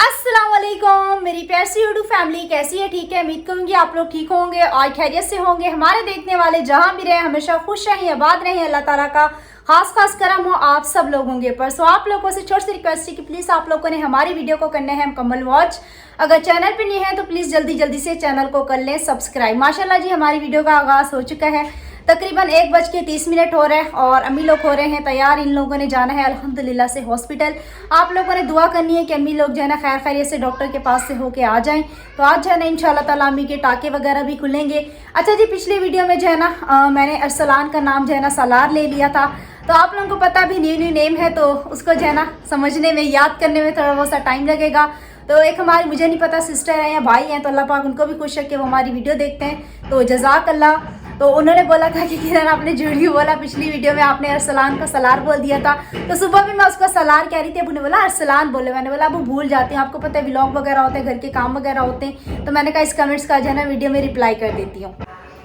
अस्सलाम वालेकुम मेरी प्यारी यूट्यूब फैमिली, कैसी है? ठीक है, उम्मीद करूंगी आप लोग ठीक होंगे और खैरियत से होंगे। हमारे देखने वाले जहां भी रहे हमेशा खुश रहें, आबाद रहें। अल्लाह ताला का खास करम हो आप सब लोगों के ऊपर। सो आप लोगों से छोटी सी रिक्वेस्ट है कि प्लीज़ आप लोगों ने हमारी वीडियो को करना है मुकम्मल वॉच। अगर चैनल पे नहीं है तो प्लीज़ जल्दी से चैनल को कर लें सब्सक्राइब। माशाल्लाह जी हमारी वीडियो का आगाज़ हो चुका है। तकरीबन 1:30 हो रहे हैं और अम्मी लोग हो रहे हैं तैयार। इन लोगों ने जाना है अल्हम्दुलिल्लाह से हॉस्पिटल। आप लोगों ने दुआ करनी है कि अम्मी लोग जो है ना खैरियत से डॉक्टर के पास से होके आ जाएं। तो आज जो है ना इंशाल्लाह ताला अम्मी के टाके वगैरह भी खुलेंगे। अच्छा जी, पिछली वीडियो में जो है ना मैंने अरसलान का नाम जो है ना सलार ले लिया था। तो आप लोगों को पता भी न्यू नेम है तो उसको जो है ना समझने में, याद करने में थोड़ा बहुत सा टाइम लगेगा। तो एक हमारी, मुझे नहीं पता सिस्टर है या भाई हैं, तो अल्लाह पाक उनको भी खुश है कि वो हमारी वीडियो देखते हैं। तो जज़ाक अल्लाह। तो उन्होंने बोला था कि किरण आपने झूठी बोला, पिछली वीडियो में आपने अरसलान को सलार बोल दिया था। तो सुबह भी मैं उसको सलार कह रही थी, अबू ने बोला अरसलान बोले। मैंने बोला अबू भूल जाते हैं, आपको पता है व्लॉग वगैरह होते हैं, घर के काम वगैरह होते हैं। तो मैंने कहा इस कमेंट्स का जो है ना वीडियो में रिप्लाई कर देती हूँ।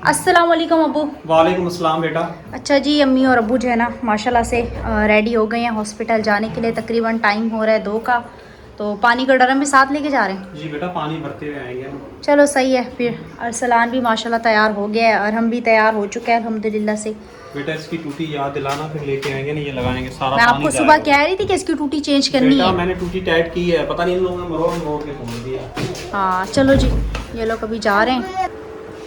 अस्सलाम वालेकुम अबू। वालेकुम अस्सलाम बेटा। अच्छा जी, अम्मी और अब्बू जो है ना माशाल्लाह से रेडी हो गए हैं हॉस्पिटल जाने के लिए। तकरीबन टाइम हो रहा है 2 का। तो पानी का ड्रम भी साथ लेके जा रहे हैं? जी बेटा, पानी भरते हुए आएंगे हम। चलो सही है। फिर अरसलान भी माशाल्लाह तैयार हो गया है और हम भी तैयार हो चुके हैं अल्हम्दुलिल्लाह से। बेटा इसकी टूटी याद दिलाना, फिर लेके आएंगे ना, ये लगाएंगे सारा। मैं आपको सुबह कह रही थी कि इसकी टूटी चेंज करनी है। मैंने टूटी टाइट की है, पता नहीं इन लोगों ने मोड़ के छोड़ दिया। हाँ चलो जी, ये लोग अभी जा रहे हैं।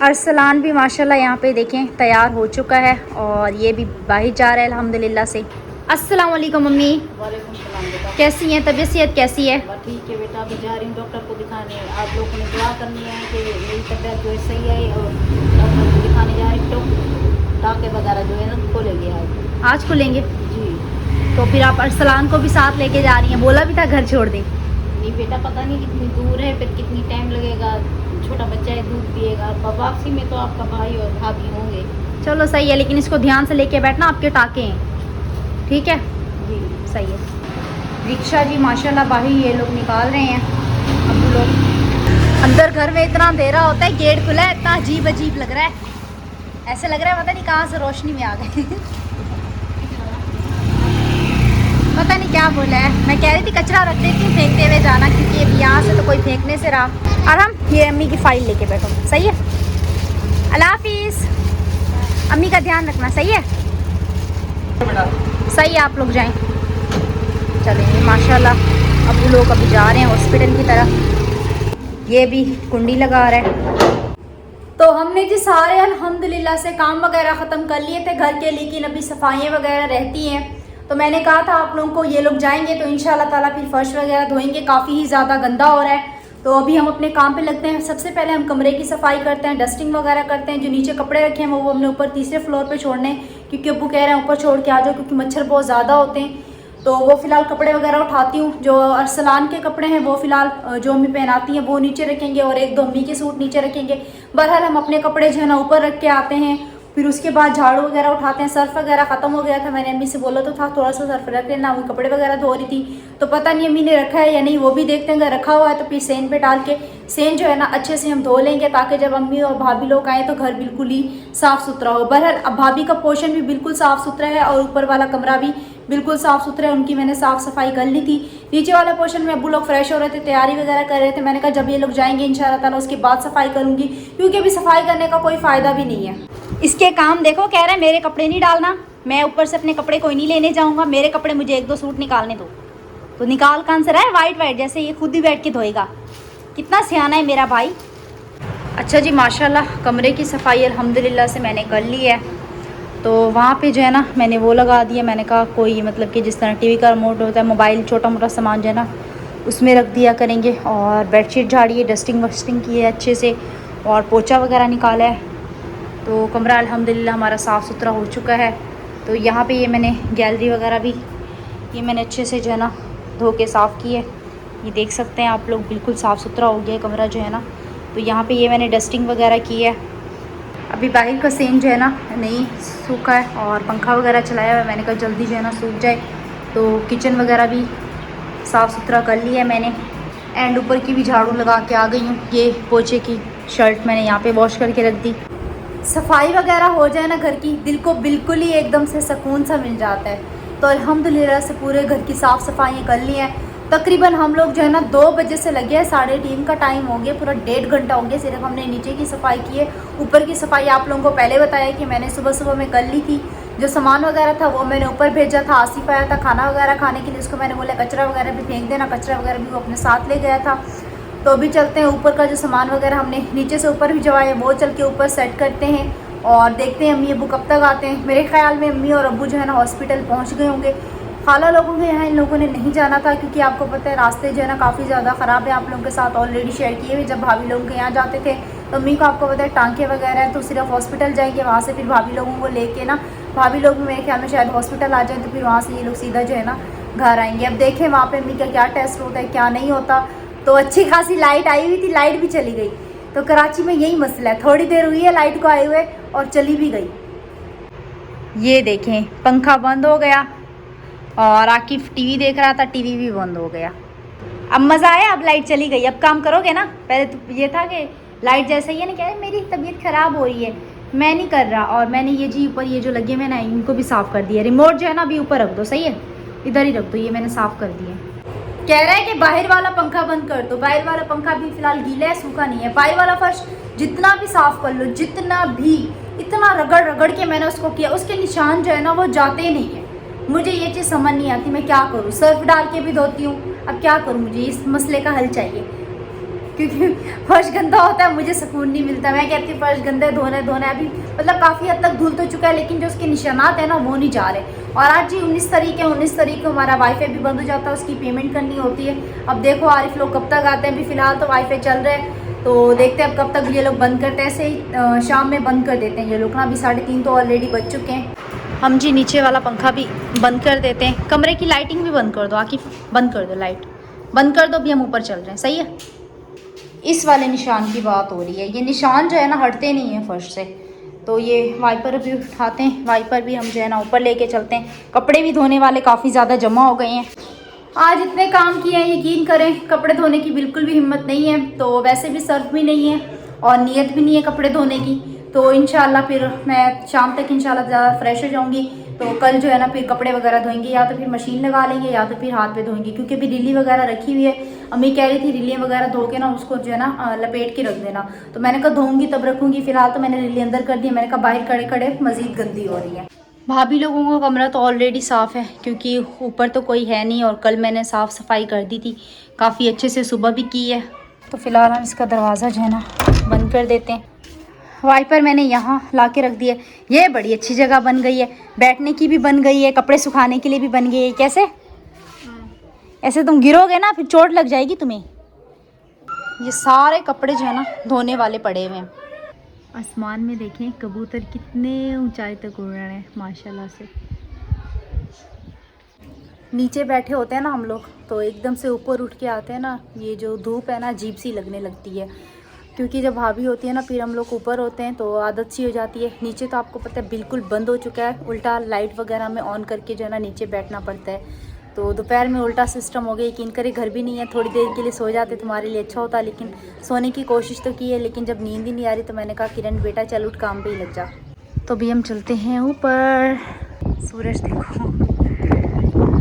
अरसलान भी माशाल्लाह यहाँ पे देखें तैयार हो चुका है और ये भी बाहर जा रहा है अल्हम्दुलिल्लाह से। अस्सलाम वालेकुम मम्मी। वालेकुम सलाम बेटा। कैसी हैं? तबीयत सेहत कैसी है? ठीक है बेटा, अभी जा रही हूँ डॉक्टर को दिखाने। आप लोगों ने दुआ करनी है कि मेरी तबीयत जो है सही है और डॉक्टर को दिखाने जा रही हूँ। टाके वगैरह जो है ना खोलेंगे आज खुलेंगे जी। तो फिर आप अरसलान को भी साथ लेके जा रही हैं? बोला भी था घर छोड़ दें। नहीं बेटा, पता नहीं कितनी दूर है, फिर कितनी टाइम लगेगा। छोटा बच्चा है, दूध पिएगा। वापसी में तो आपका भाई और भाभी होंगे। चलो सही है, लेकिन इसको ध्यान से लेके बैठना, आपके टाके हैं। ठीक है जी सही है। रिक्शा जी माशाल्लाह बाहर ये लोग निकाल रहे हैं। अब लोग अंदर घर में इतना अंधेरा होता है, गेट खुला है, इतना अजीब लग रहा है। ऐसे लग रहा है पता नहीं कहाँ से रोशनी में आ गए। पता नहीं क्या बोला है। मैं कह रही थी कचरा रख देती हूँ, फेंकते हुए जाना, क्योंकि अभी यहाँ से तो कोई फेंकने से रहा। और हम ये अम्मी की फ़ाइल लेके बैठो। सही है, अल्लाह हाफिज़। अम्मी का ध्यान रखना। सही है सही है, आप लोग जाएं। चलेंगे माशाल्लाह। अब वो लोग अभी जा रहे हैं हॉस्पिटल की तरफ। ये भी कुंडी लगा रहा है। तो हमने जी सारे अल्हम्दुलिल्लाह से काम वगैरह ख़त्म कर लिए थे घर के, लेकिन अभी सफाइयाँ वगैरह रहती हैं। तो मैंने कहा था आप लोगों को, ये लोग जाएंगे तो इंशाल्लाह ताला फिर फर्श वगैरह धोएंगे। काफ़ी ही ज़्यादा गंदा हो रहा है। तो अभी हम अपने काम पे लगते हैं। सबसे पहले हम कमरे की सफाई करते हैं, डस्टिंग वगैरह करते हैं। जो नीचे कपड़े रखे हैं वो हमने ऊपर तीसरे फ्लोर पे छोड़ने हैं, क्योंकि अब्बू कह रहे हैं ऊपर छोड़ के आ जाओ, क्योंकि मच्छर बहुत ज़्यादा होते हैं। तो वो फ़िलहाल कपड़े वगैरह उठाती हूँ। जो अरसलान के कपड़े हैं वो फ़िलहाल जो अम्मी पहनाती हैं वो नीचे रखेंगे और 1-2 अम्मी के सूट नीचे रखेंगे। बहरहाल हम अपने कपड़े जो है ना ऊपर रख के आते हैं। फिर उसके बाद झाड़ू वगैरह उठाते हैं। सर्फ वगैरह ख़त्म हो गया था, मैंने अम्मी से बोला तो था थोड़ा सा सर्फ रख लेना। वो कपड़े वगैरह धो रही थी, तो पता नहीं अम्मी ने रखा है या नहीं, वो भी देखते हैं। अगर रखा हुआ है तो फिर सेन पे डाल के सेन जो है ना अच्छे से हम धो लेंगे, ताकि जब अम्मी और भाभी लोग आएँ तो घर बिल्कुल ही साफ़ सुथरा हो। बहरहाल अब भाभी का पोर्शन भी बिल्कुल साफ़ सुथरा है और ऊपर वाला कमरा भी बिल्कुल साफ़ सुथरा है। उनकी मैंने साफ़ सफाई कर ली थी। नीचे वाला पोर्शन में अब्बू लोग फ्रेश हो रहे थे, तैयारी वगैरह कर रहे थे। मैंने कहा जब ये लोग जाएंगे इंशाल्लाह ताला उसके बाद सफाई करूँगी, क्योंकि अभी सफाई करने का कोई फ़ायदा भी नहीं है। इसके काम देखो, कह रहे हैं मेरे कपड़े नहीं डालना। मैं ऊपर से अपने कपड़े कोई नहीं लेने जाऊँगा, मेरे कपड़े मुझे 1-2 सूट निकालने दो। तो निकाल कौन सा रहा है, वाइट जैसे ये खुद ही बैठ के धोएगा। कितना सियाना है मेरा भाई। अच्छा जी, माशाल्लाह कमरे की सफाई अल्हम्दुलिल्लाह से मैंने कर ली है। तो वहाँ पे जो है ना मैंने वो लगा दिया। मैंने कहा कोई मतलब कि जिस तरह टीवी का रिमोट होता है, मोबाइल, छोटा मोटा सामान जो है ना उसमें रख दिया करेंगे। और बेडशीट झाड़ी है, डस्टिंग वस्टिंग की है अच्छे से, और पोछा वगैरह निकाला है। तो कमरा अल्हम्दुलिल्लाह हमारा साफ़ सुथरा हो चुका है। तो यहाँ पे ये मैंने गैलरी वगैरह भी ये मैंने अच्छे से जो है ना धो के साफ़ की है। ये देख सकते हैं आप लोग, बिल्कुल साफ़ सुथरा हो गया है कमरा जो है ना। तो यहाँ पे ये मैंने डस्टिंग वगैरह की है। अभी बाहर का सेन जो है ना नहीं सूखा है और पंखा वगैरह चलाया हुआ है। मैंने कहा जल्दी जो है ना सूख जाए। तो किचन वगैरह भी साफ़ सुथरा कर लिया है मैंने। एंड ऊपर की भी झाड़ू लगा के आ गई हूँ। ये पोछे की शर्ट मैंने यहाँ पे वॉश करके रख दी। सफाई वगैरह हो जाए ना घर की, दिल को बिल्कुल ही एकदम से सुकून सा मिल जाता है। तो अल्हम्दुलिल्लाह से पूरे घर की साफ़ सफाइयाँ कर ली हैं। तकरीबन हम लोग जो है ना 2 बजे से लगे हैं, 3:30 का टाइम हो गया, पूरा 1.5 घंटा हो गया। सिर्फ हमने नीचे की सफाई की है। ऊपर की सफाई आप लोगों को पहले बताया कि मैंने सुबह सुबह में कर ली थी। जो सामान वगैरह था वो मैंने ऊपर भेजा था। आसिफ आया था खाना वगैरह खाने के लिए, उसको मैंने बोला कचरा वगैरह भी फेंक देना, कचरा वगैरह भी वो अपने साथ ले गया था। तो अभी चलते हैं ऊपर का जो सामान वगैरह हमने नीचे से ऊपर भिजवाया है वो चल के ऊपर सेट करते हैं और देखते हैं अम्मी अबू कब तक आते हैं। मेरे ख्याल में अम्मी और अबू जो है ना हॉस्पिटल पहुँच गए होंगे। खाला लोगों के यहाँ इन लोगों ने नहीं जाना था क्योंकि आपको पता है रास्ते जो है ना काफ़ी ज़्यादा ख़राब है। आप लोगों के साथ ऑलरेडी शेयर किए हुए, जब भाभी लोगों के यहाँ जाते थे तो अम्मी को आपको पता है टांके वगैरह है तो सिर्फ हॉस्पिटल जाएंगे, वहाँ से फिर भाभी लोगों को लेके ना, भाभी लोग मेरे ख्याल में शायद हॉस्पिटल आ जाए तो फिर वहाँ से ये लोग सीधा जो है ना घर आएंगे। अब देखें वहाँ पे अम्मी का क्या टेस्ट होता है क्या नहीं होता। तो अच्छी खासी लाइट आई हुई थी, लाइट भी चली गई। तो कराची में यही मसला है, थोड़ी देर हुई है लाइट को आए हुए और चली भी गई। ये देखें पंखा बंद हो गया और आकिफ टीवी देख रहा था, टीवी भी बंद हो गया। अब मज़ा आया, अब लाइट चली गई। अब काम करोगे ना? पहले तो ये था कि लाइट जैसे ही है ना, क्या है मेरी तबीयत ख़राब हो रही है, मैं नहीं कर रहा। और मैंने ये जी ऊपर ये जो लगे हुए ना इनको भी साफ़ कर दिया। रिमोट जो है ना अभी ऊपर रख दो, सही है, इधर ही रख दो, ये मैंने साफ़ कर दिया। कह रहा है कि बाहर वाला पंखा बंद कर दो। बाहर वाला पंखा भी फिलहाल गीला है, सूखा नहीं है। बाहर वाला फर्श जितना भी साफ़ कर लो, जितना भी, इतना रगड़ रगड़ के मैंने उसको किया, उसके निशान जो है ना वो जाते नहीं है। मुझे ये चीज़ समझ नहीं आती, मैं क्या करूँ? सर्फ डाल के भी धोती हूँ, अब क्या करूँ? मुझे इस मसले का हल चाहिए क्योंकि फर्श गंदा होता है, मुझे सुकून नहीं मिलता। मैं कहती हूँ फर्श गंदे धोना अभी मतलब काफ़ी हद तक धुल तो चुका है, लेकिन जो उसके निशानात हैं ना वो नहीं जा रहे। और आज जी 19 तारीख है, 19 तारीख को हमारा वाईफाई भी बंद हो जाता है, उसकी पेमेंट करनी होती है। अब देखो आरिफ लोग कब तक आते हैं। अभी फ़िलहाल तो वाईफाई चल रहा है, तो देखते हैं अब कब तक ये लोग बंद करते हैं। ऐसे ही शाम में बंद कर देते हैं ये लोग ना। अभी 3:30 तो ऑलरेडी बज चुके हैं। हम जी नीचे वाला पंखा भी बंद कर देते हैं। कमरे की लाइटिंग भी बंद कर दो आकिफ, बंद कर दो, लाइट बंद कर दो। अभी हम ऊपर चल रहे हैं, सही है। इस वाले निशान की बात हो रही है, ये निशान जो है ना हटते नहीं हैं फर्श से। तो ये वाइपर भी उठाते हैं, वाइपर भी हम जो है ना ऊपर लेके चलते हैं। कपड़े भी धोने वाले काफ़ी ज़्यादा जमा हो गए हैं। आज इतने काम किए हैं, यकीन करें कपड़े धोने की बिल्कुल भी हिम्मत नहीं है। तो वैसे भी सर्फ भी नहीं है और नीयत भी नहीं है कपड़े धोने की। तो इंशाल्लाह फिर मैं शाम तक इंशाल्लाह ज़्यादा फ्रेश हो जाऊंगी। तो कल जो है ना फिर कपड़े वगैरह धोएंगे, या तो फिर मशीन लगा लेंगे या तो फिर हाथ पे धोएंगे, क्योंकि अभी रिली वगैरह रखी हुई है। अम्मी कह रही थी रिलियाँ वगैरह धो के ना उसको जो है ना लपेट के रख देना। तो मैंने कहा धोऊंगी तब रखूँगी। फिलहाल तो मैंने रिली अंदर कर दी, मैंने कहा बाहर खड़े खड़े मज़ीद गंदी हो रही है। भाभी लोगों का कमरा तो ऑलरेडी साफ़ है क्योंकि ऊपर तो कोई है नहीं और कल मैंने साफ़ सफाई कर दी थी काफ़ी अच्छे से, सुबह भी की है। तो फ़िलहाल हम इसका दरवाज़ा जो है ना बंद कर देते हैं। वाइपर मैंने यहाँ ला के रख दिया। ये बड़ी अच्छी जगह बन गई है, बैठने की भी बन गई है, कपड़े सुखाने के लिए भी बन गई है। कैसे ऐसे तुम गिरोगे ना फिर चोट लग जाएगी तुम्हें। ये सारे कपड़े जो है ना धोने वाले पड़े हुए हैं। आसमान में देखें कबूतर कितने ऊंचाई तक उड़ रहे हैं माशाल्लाह से। नीचे बैठे होते हैं ना हम लोग तो एकदम से ऊपर उठ के आते हैं ना, ये जो धूप है ना अजीब सी लगने लगती है। क्योंकि जब भाभी होती है ना फिर हम लोग ऊपर होते हैं तो आदत सी हो जाती है। नीचे तो आपको पता है बिल्कुल बंद हो चुका है, उल्टा लाइट वगैरह में ऑन करके जो है ना नीचे बैठना पड़ता है। तो दोपहर में उल्टा सिस्टम हो गया। यकीन करे घर भी नहीं है, थोड़ी देर के लिए सो जाते तुम्हारे लिए अच्छा होता, लेकिन सोने की कोशिश तो की है लेकिन जब नींद ही नहीं आ रही तो मैंने कहा किरण बेटा चल उठ काम पे ही लग जा। तो अभी हम चलते हैं ऊपर। सूरज देखो,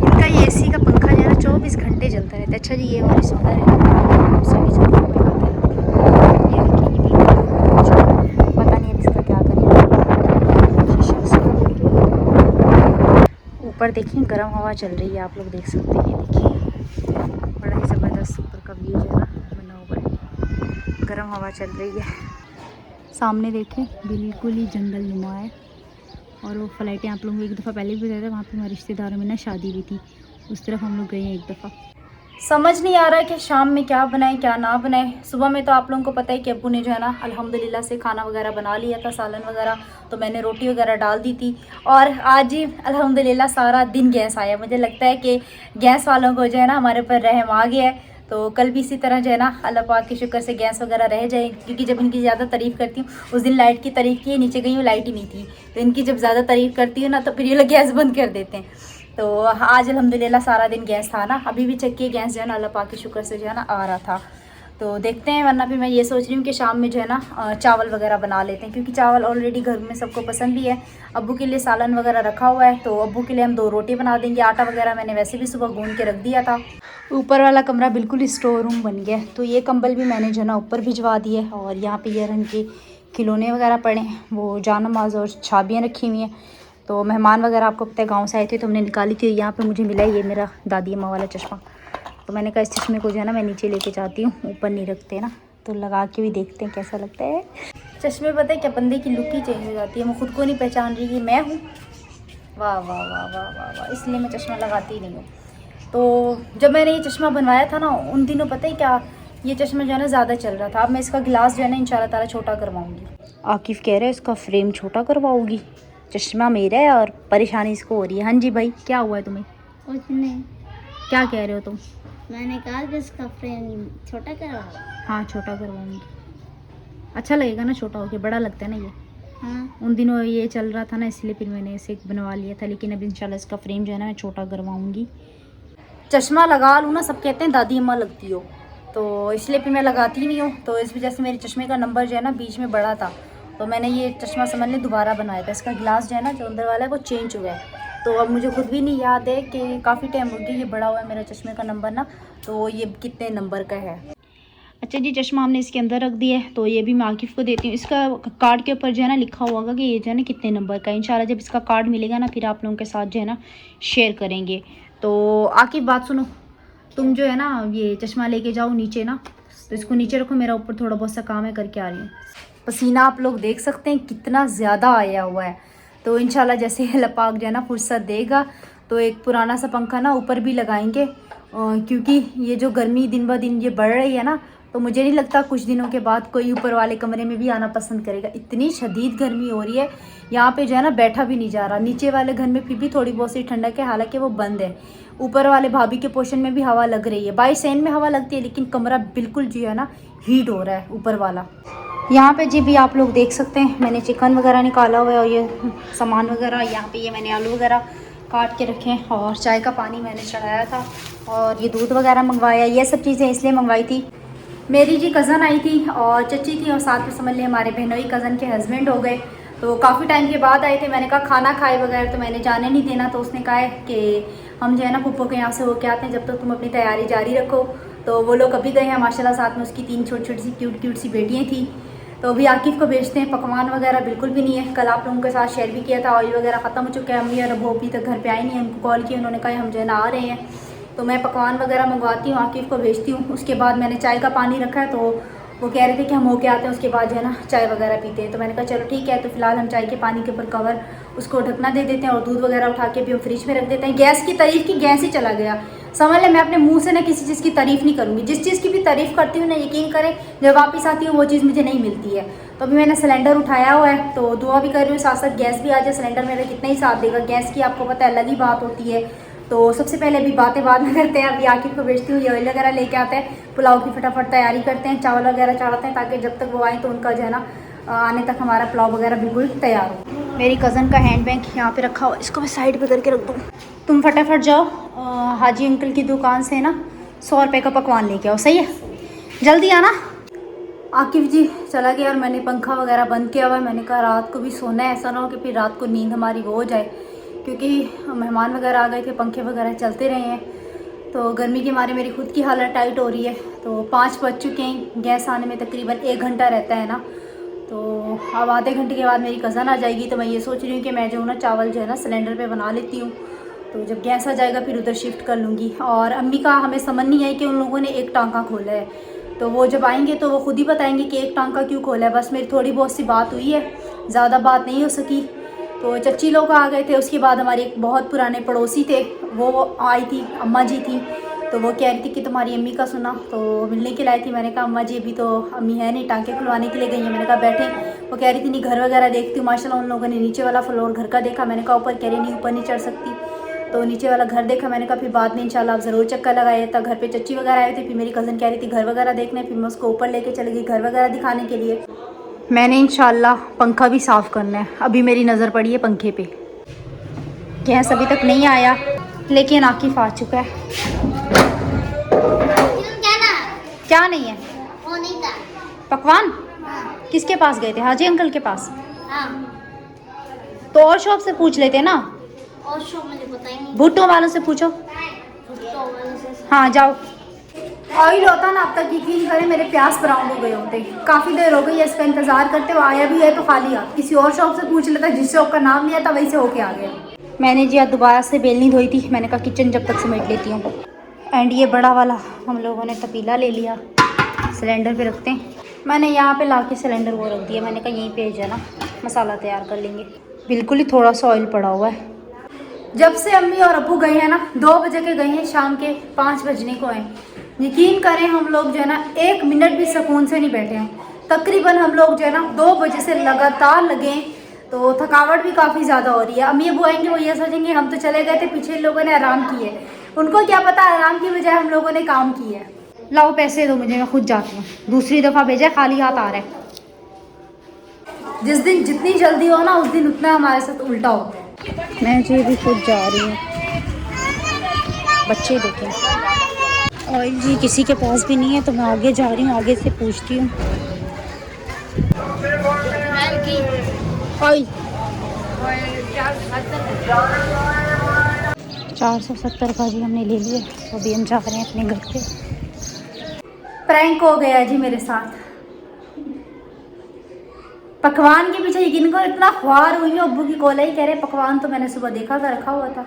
इनका ये एसी का पंखा जो है ना 24 घंटे चलता रहता है। अच्छा जी ये वाली सुंदर है, पता नहीं अब इसका क्या करें। ऊपर देखिए गर्म हवा चल रही है, आप लोग देख सकते हैं। देखिए बड़ा ही ज़बरदस्त ऊपर का व्यू जो है ना बना हुआ है, गर्म हवा चल रही है। सामने देखें बिल्कुल ही जंगल नुमा है और वो फ्लाइटें आप लोगों को एक दफ़ा पहले भी बताया था, वहाँ पे हमारे रिश्तेदारों में ना शादी भी थी, उस तरफ हम लोग गए हैं एक दफ़ा। समझ नहीं आ रहा है कि शाम में क्या बनाए क्या ना बनाए। सुबह में तो आप लोगों को पता है कि अब्बू ने जो है ना अल्हम्दुलिल्लाह से खाना वगैरह बना लिया था, सालन वगैरह, तो मैंने रोटी वगैरह डाल दी थी। और आज ही अल्हम्दुलिल्लाह सारा दिन गैस आया। मुझे लगता है कि गैस वालों को जो है ना हमारे ऊपर रहम आ गया है। तो कल भी इसी तरह जो है ना अल्लाह पाक के शुक्र से गैस वगैरह रह जाए, क्योंकि जब इनकी ज़्यादा तारीफ़ करती हूँ, उस दिन लाइट की तारीफ़ की, नीचे गई हूँ लाइट ही नहीं थी, तो इनकी जब ज़्यादा तारीफ़ करती हूँ ना तो फिर ये लोग गैस बंद कर देते हैं। तो आज अल्हम्दुलिल्लाह सारा दिन गैस था ना, अभी भी चक्की गैस जो है ना अल्लाह पाक के शुक्र से जो है ना आ रहा था। तो देखते हैं, वरना भी मैं ये सोच रही हूँ कि शाम में जो है ना चावल वगैरह बना लेते हैं, क्योंकि चावल ऑलरेडी घर में सबको पसंद भी है। अब्बू के लिए सालन वगैरह रखा हुआ है, तो अब्बू के लिए हम 2 रोटी बना देंगे। आटा वगैरह मैंने वैसे भी सुबह गूंद के रख दिया था। ऊपर वाला कमरा बिल्कुल स्टोर रूम बन गया है। तो ये कंबल भी मैंने जो है ना ऊपर भिजवा दिए और यहाँ पे ये रंग के खिलौने वगैरह पड़े हैं, वो जानमाज और छाबियाँ रखी हुई हैं। तो मेहमान वगैरह आपको पता है गाँव से आए थे तो हमने निकाली थी। यहाँ पे मुझे मिला ये मेरा दादी अम्मा वाला चश्मा, तो मैंने कहा इस चश्मे को जो है ना मैं नीचे लेके जाती हूँ, ऊपर नहीं रखते ना, तो लगा के भी देखते हैं कैसा लगता है। चश्मे पता है क्या, बंदे की लुक ही चेंज हो जाती है, मैं खुद को नहीं पहचान रही कि मैं हूँ। वाह वाह वाह वाह वाह वाह, इसलिए मैं चश्मा लगाती ही नहीं हूँ। तो जब मैंने ये चश्मा बनवाया था ना उन दिनों पता है क्या, ये चश्मा जो है ना ज़्यादा चल रहा था। अब मैं इसका गिलास जो है ना इंशाल्लाह ताला छोटा करवाऊँगी। आकिफ़ कह रहे हैं इसका फ्रेम छोटा करवाओगी, चश्मा मेरा है और परेशानी इसको हो रही है। हाँ जी भाई, क्या हुआ है तुम्हें? कुछ नहीं, क्या कह रहे हो तुम? मैंने कहा कि इसका फ्रेम छोटा करवाओ। हाँ छोटा करवाऊँगी, अच्छा लगेगा ना छोटा होके, बड़ा लगता है ना ये। हाँ, उन दिनों ये चल रहा था ना इसलिए फिर मैंने इसे बनवा लिया था, लेकिन अब इंशाल्लाह इसका फ्रेम जो है ना मैं छोटा करवाऊँगी। चश्मा लगा लूँ ना, सब कहते हैं दादी अम्मा लगती हो, तो इसलिए फिर मैं लगाती नहीं हूँ। तो इस वजह से मेरे चश्मे का नंबर जो है ना बीच में बड़ा था, तो मैंने ये चश्मा समझ लें दोबारा बनवाया था। इसका गिलास जो है ना जो अंदर वाला है वो चेंज हुआ है, तो अब मुझे खुद भी नहीं याद है कि काफ़ी टाइम हो गया ये बड़ा हुआ है मेरा चश्मे का नंबर ना, तो ये कितने नंबर का है। अच्छा जी, चश्मा हमने इसके अंदर रख दिया है, तो ये भी मैं आकिफ़ को देती हूँ। इसका कार्ड के ऊपर जो है ना लिखा हुआ होगा कि ये जो है ना कितने नंबर का है। इंशाल्लाह जब इसका कार्ड मिलेगा ना फिर आप लोगों के साथ जो है ना शेयर करेंगे। तो आकिफ़ बात सुनो, तुम जो है ना ये चश्मा लेके जाओ नीचे ना, तो इसको नीचे रखो, मेरा ऊपर थोड़ा बहुत सा काम है करके आ रही हूँ। पसीना आप लोग देख सकते हैं कितना ज़्यादा आया हुआ है। तो इंशाल्लाह जैसे अल्लाह पाक जो है ना फुर्सत देगा तो एक पुराना सा पंखा ना ऊपर भी लगाएंगे, क्योंकि ये जो गर्मी दिन ब दिन ये बढ़ रही है ना, तो मुझे नहीं लगता कुछ दिनों के बाद कोई ऊपर वाले कमरे में भी आना पसंद करेगा। इतनी शदीद गर्मी हो रही है यहाँ पे जो है ना बैठा भी नहीं जा रहा। नीचे वाले घर में फिर भी थोड़ी बहुत सी ठंडक है, हालांकि वो बंद है। ऊपर वाले भाभी के पोर्शन में भी हवा लग रही है, बाई सैन में हवा लगती है, लेकिन कमरा बिल्कुल जो है ना हीट हो रहा है ऊपर वाला। यहाँ पे जी भी आप लोग देख सकते हैं मैंने चिकन वगैरह निकाला हुआ है और ये सामान वगैरह, यहाँ पे ये मैंने आलू वगैरह काट के रखे हैं और चाय का पानी मैंने चढ़ाया था और ये दूध वगैरह मंगवाया। ये सब चीज़ें इसलिए मंगवाई थी, मेरी जी कज़न आई थी और चची थी और साथ में समझ लें हमारे बहनोई कज़न के हस्बैंड हो गए, तो काफ़ी टाइम के बाद आए थे। मैंने कहा खाना खाए बगैर तो मैंने जाने नहीं देना, तो उसने कहा है कि हम जो है ना पुप्पो के यहाँ से होके आते हैं, जब तक तुम अपनी तैयारी जारी रखो। तो वो लोग अभी गए हैं माशाल्लाह, साथ में उसकी 3 छोटी छोटी सी क्यूट सी बेटियाँ थी। तो अभी आकिफ़ को भेजते हैं, पकवान वगैरह बिल्कुल भी नहीं है। कल आप लोगों के साथ शेयर भी किया था, ऑयल वगैरह ख़त्म हो चुका है। अम्मी और अबू अभी तक घर पे आए नहीं हैं, उनको कॉल किया, उन्होंने कहा हम जो है ना आ रहे हैं, तो मैं पकवान वगैरह मंगवाती हूँ, आकिफ़ को भेजती हूँ। उसके बाद मैंने चाय का पानी रखा है, तो वो कह रहे थे कि हम होके आते हैं, उसके बाद जो है ना चाय वगैरह पीते हैं। तो मैंने कहा चलो ठीक है, तो फिलहाल हम चाय के पानी के ऊपर कवर उसको ढकना दे देते हैं और दूध वगैरह उठा के भी हम फ्रिज में रख देते हैं। गैस की तारीफ़ की, गैस ही चला गया। समझ लें मैं अपने मुंह से ना किसी चीज़ की तारीफ़ नहीं करूँगी, जिस चीज़ की भी तारीफ़ करती हूँ ना यकीन करें जब वापस आती हूँ वो चीज़ मुझे नहीं मिलती है। तो अभी मैंने सिलेंडर उठाया हुआ है, तो दुआ भी कर रही हूँ साथ साथ गैस भी आ जाए। सिलेंडर मेरा कितना ही साथ देगा, गैस की आपको पता है अलग ही बात होती है। तो सबसे पहले अभी बातें बाद में करते हैं, अभी आकिफ़ को भेजती हूँ, ये ऑयल वगैरह लेके आते हैं, पुलाव की फटाफट तैयारी करते हैं, चावल वगैरह चढ़ाते हैं, ताकि जब तक वो आए तो उनका जो है ना आने तक हमारा पुलाव वगैरह बिल्कुल तैयार हो। मेरी कज़न का हैंड बैग यहाँ पे रखा हुआ, इसको मैं साइड पे करके रख दूँ। तुम फटाफट जाओ हाजी अंकल की दुकान से ना 100 रुपये का पकवान लेके आओ, सही है, जल्दी आना। आकिफ़ जी चला गया और मैंने पंखा वगैरह बंद किया हुआ है। मैंने कहा रात को भी सोना है, ऐसा ना हो कि फिर रात को नींद हमारी वो हो जाए, क्योंकि मेहमान वगैरह आ गए थे, पंखे वगैरह चलते रहे हैं, तो गर्मी के मारे मेरी खुद की हालत टाइट हो रही है। तो 5 बज चुके हैं, गैस आने में तकरीबन 1 घंटा रहता है ना, तो अब आधे घंटे के बाद मेरी कज़न आ जाएगी। तो मैं ये सोच रही हूँ कि मैं जो ना चावल जो है ना सिलेंडर पे बना लेती हूँ, तो जब गैस आ जाएगा फिर उधर शिफ्ट कर लूँगी। और अम्मी का हमें समझ नहीं आई कि उन लोगों ने एक टांका खोला है, तो वो जब आएंगे तो वो खुद ही बताएंगे कि एक टांका क्यों खोला है। बस मेरी थोड़ी बहुत सी बात हुई है, ज़्यादा बात नहीं हो सकी। तो चच्ची लोग आ गए थे, उसके बाद हमारे एक बहुत पुराने पड़ोसी थे वो आई थी, अम्मा जी थी, तो वो कह रही थी कि तुम्हारी अम्मी का सुना, तो मिलने के लाई थी। मैंने कहा अम्मा जी अभी तो अम्मी है नहीं, टांके खुलवाने के लिए गई हैं। मैंने कहा बैठे, वो कह रही थी नहीं घर वगैरह देखती हूँ। माशाल्लाह उन लोगों ने नीचे वाला फ्लोर घर का देखा, मैंने कहा ऊपर, कह रही नहीं ऊपर नहीं चढ़ सकती, तो नीचे वाला घर देखा। मैंने कहा फिर बाद में इंशाल्लाह आप ज़रूर चक्कर लगाए। तब घर पे चच्ची वगैरह आए थे, फिर मेरी कज़न कह रही थी घर वगैरह देखने, फिर मैं उसको ऊपर लेके चली गई घर वगैरह दिखाने के लिए। मैंने इंशाल्लाह पंखा भी साफ़ करना है, अभी मेरी नज़र पड़ी है पंखे पे, गैस अभी तक नहीं आया लेकिन आकिफ़ आ चुका है। क्या नहीं है? वो नहीं था पकवान। किसके पास गए थे? हाजी अंकल के पास। हाँ, तो और शॉप से पूछ लेते ना, और शो मुझे पता ही नहीं, भुट्टो वालों से पूछो। तो हाँ जाओ। ऑयल होता ना अब तक यकीन करें मेरे प्याज ब्राउन हो गए होते। काफ़ी देर हो गई है इसका इंतज़ार करते हुए, आया भी है तो खाली आ किसी और शॉप से पूछ लेता, जिस शॉप का नाम नहीं आता वहीं से होके आ गया। मैंने जी आज दोबारा से बेलनी धोई थी, मैंने कहा किचन जब तक समेट लेती हूँ। एंड ये बड़ा वाला हम लोगों ने तपीला ले लिया, सिलेंडर पे रखते हैं। मैंने यहाँ पे ला के सिलेंडर वो रख दिया, मैंने कहा यहीं पे जो है ना मसाला तैयार कर लेंगे। बिल्कुल ही थोड़ा सा ऑयल पड़ा हुआ है। जब से अम्मी और अब्बू गए हैं ना, 2 बजे के गए हैं, शाम के 5 बजने को आए। यकीन करें हम लोग जो है ना 1 मिनट भी सुकून से नहीं बैठे हैं। तकरीबन हम लोग जो है ना 2 बजे से लगातार लगे, तो थकावट भी काफ़ी ज़्यादा हो रही है। अम्मी अब्बू आएंगे वो ये सोचेंगे हम तो चले गए थे, पीछे लोगों ने आराम की है। उनको क्या पता आराम की बजाय हम लोगों ने काम की है। लाओ पैसे दो मुझे, मैं खुद जाती हूँ। दूसरी दफ़ा भेजा खाली हाथ आ रहा है। जिस दिन जितनी जल्दी हो ना उस दिन उतना हमारे साथ उल्टा होता है। मैं जी भी खुद जा रही हूँ। बच्चे देखें ऑयल जी किसी के पास भी नहीं है, तो मैं आगे जा रही हूँ, आगे से पूछती हूँ। ऑयल 470 का जी हमने ले लिया। तो अभी हम जा रहे हैं अपने घर पे। प्रैंक हो गया जी मेरे साथ। पकवान के पीछे यकीन करो इतना ख्वार हुई है, अब्बू की कॉल ही कह रहे पकवान तो मैंने सुबह देखा था, रखा हुआ था।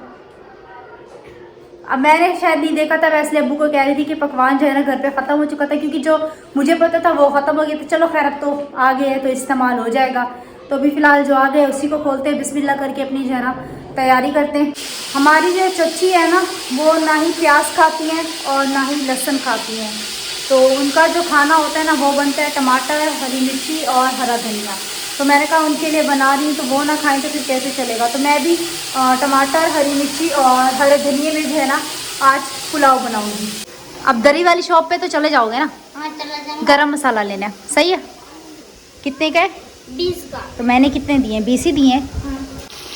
अब मैंने शायद नहीं देखा था, वैसे अब्बू को कह रही थी कि पकवान जो है ना घर पे ख़त्म हो चुका था, क्योंकि जो मुझे पता था वो ख़त्म हो गया था। चलो खैर अब तो आ गए है तो इस्तेमाल हो जाएगा। तो अभी फ़िलहाल जो आ गए उसी को खोलते हैं, बिस्मिल्लाह करके अपनी जो है ना तैयारी करते हैं। हमारी जो चच्ची है ना वो ना ही प्याज खाती हैं और ना ही लहसुन खाती हैं, तो उनका जो खाना होता है ना वो बनता है टमाटर, हरी मिर्ची और हरा धनिया। तो मैंने कहा उनके लिए बना रही हूँ, तो वो ना खाएं तो फिर कैसे चलेगा। तो मैं भी टमाटर, हरी मिर्ची और हरे धनिए में जो है ना आज पुलाव बनाऊँगी। अब दरी वाली शॉप पे तो चले जाओगे ना? हाँ चला जाएंगे। गरम मसाला लेना है, सही है? कितने का है? 20 का। तो मैंने कितने दिए? 20 ही दिए हैं।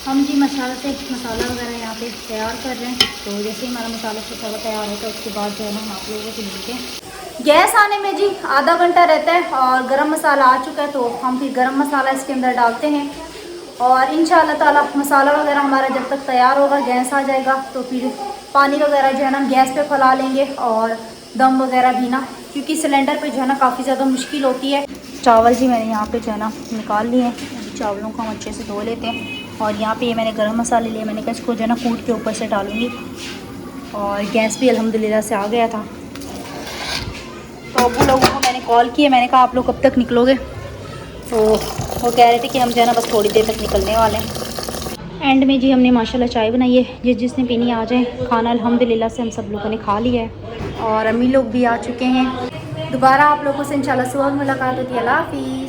हम जी मसाला वगैरह यहाँ पे तैयार कर रहे हैं। तो जैसे ही हमारा मसाला तैयार होता है उसके बाद जो है ना हम आप लोगों को मिलते हैं। गैस आने में जी आधा घंटा रहता है और गरम मसाला आ चुका है, तो हम फिर गरम मसाला इसके अंदर डालते हैं। और इंशाअल्लाह ताला मसाला वगैरह हमारा जब तक तैयार होगा, गैस आ जाएगा, तो फिर पानी वगैरह जो है ना गैस पे फैला लेंगे और दम वगैरह भी ना, क्योंकि सिलेंडर पे जो है ना काफ़ी ज़्यादा मुश्किल होती है। चावल जी मैंने यहाँ पे जो है ना निकाल लिए हैं। चावलों को हम अच्छे से धो लेते हैं। और यहाँ पे ये मैंने गरम मसाले लिए, मैंने कहा इसको जो है ना कूट के ऊपर से डालूँगी। और गैस भी अल्हम्दुलिल्लाह से आ गया था। तो अब्बू लोगों को मैंने कॉल किया, मैंने कहा आप लोग कब तक निकलोगे? तो वो कह रहे थे कि हम जो है ना बस थोड़ी देर तक निकलने वाले हैं। एंड में जी हमने माशाल्लाह चाय बनाई है, जिसने पीनी आ जाए। खाना अल्हम्दुलिल्लाह से हम सब लोगों ने खा लिया है और अम्मी लोग भी आ चुके हैं। दोबारा आप लोगों से इंशाल्लाह सुबह मुलाकात होती है। अल्लाह हाफिज़।